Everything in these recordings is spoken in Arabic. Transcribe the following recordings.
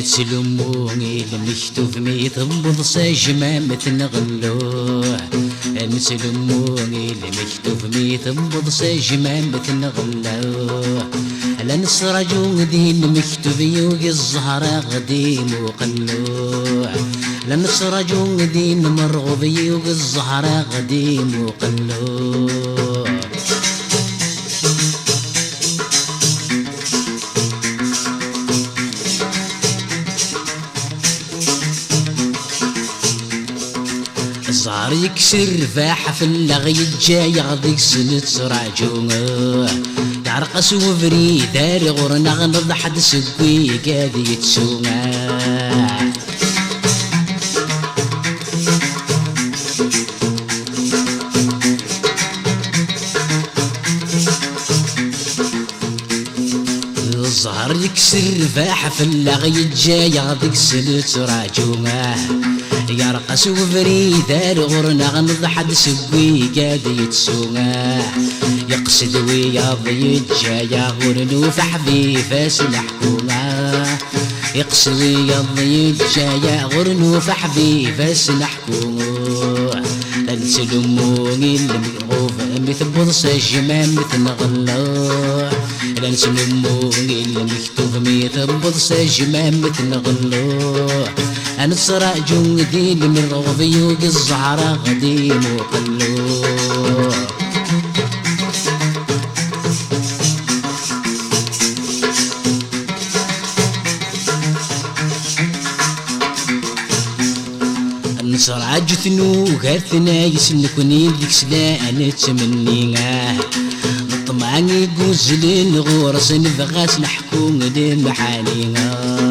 نسلموني المكتوب ميت بضصاج ما متنغلوه نسلموني المكتوب ميت بضصاج ما متنغلوه لا نسرجو دين مكتوب يوقي الزهرة غديم وقلوه لا نسرجو دين مرغوب يوقي الزهرة غديم وقلوه الزهر يكسر فاحة في اللغي الجاي غضيك سنة سراجوه يعرقس وفري داري غورنا غنض حد سقوي قادي يتسومه الزهر يكسر فاحة في اللغي الجاي غضيك سنة سراجوه يرقص وفري دار غورنا غنض حد سقوي قادي يتسومه يقصد وياضي الجايا غورنو فحبي فاس الحكومة يقصد وياضي الجايا غورنو فحبي فاس الحكومة لنسلموني المغوف مثبض سجما متنغلو لنسلموني المكتوب مثبض سجما متنغلو أنا صرا جندي من رغبي وقي الزهرة غديم وقلو نصرا جثنو كاثنا يسنكوني ديك سلا أنا تمنيها طمعني قوزلين غورس نبغاس نحكم ديم حاليها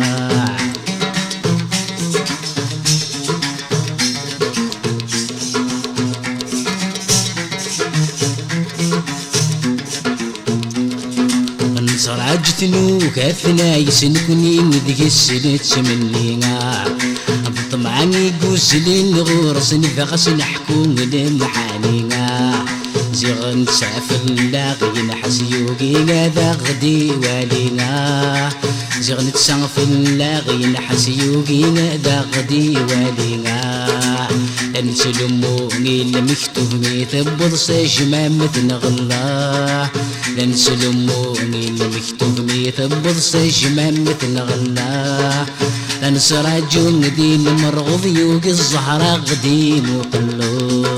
صراجتنو كاثنا يسنكوني وديك السنة تمنيها طمعني قوسلين غورس نفغس نحكم لمحانيها زيغن تسافل لاغي نحس يوقي هذا غدي والينا زيغن تسافل لاغي نحس يوقي هذا غدي والينا لنسلموني المكتوب ميثبض سجما متنغلا لنسلموني المكتوب ميثبض سجما متنغلا لنسراجو دين مرغوب يوقي الزهرة غديم وقلو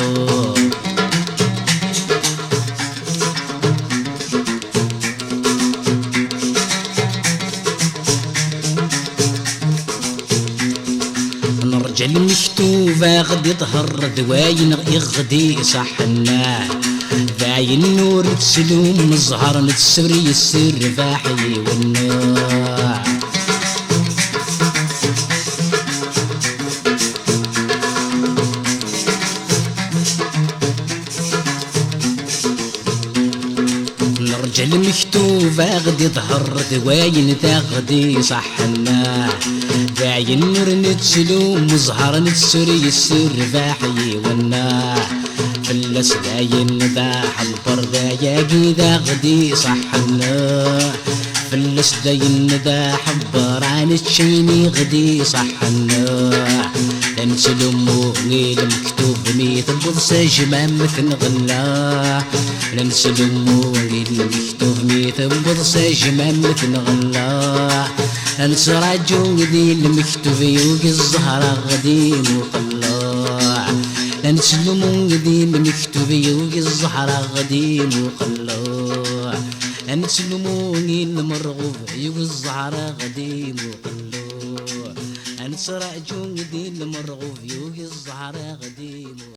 نرجع المكتوبة غدي ظهر دواين يغدي صحنا ذاين النور تسلوم الزهر نتسري السر فاحي والنار نرجع المكتوبة غدي ظهر دواين ذا غدي صحنا ذاين النور نتسلوم الزهر نتسري السر فاحي والنار فلس داين ذا حلبر ذا ياقي ذا غدي صحنا فلس داين ذا حبر عن الشيني غدي صحنا لنسلموني المكتوب ميت البضساج ما متنغلا لنسلموني المكتوب ميت البضساج ما متنغلا لنسراجو ذي المكتوب يوقي الزهرة غدي مقلا لنسلمون ذي المكتوب يوقي الزهرة غدي مقلا لنسلمون المرغوب يوقي الزهرة غدي مقلا لنسراجو ذي المرغوب يوقي الزهرة غدي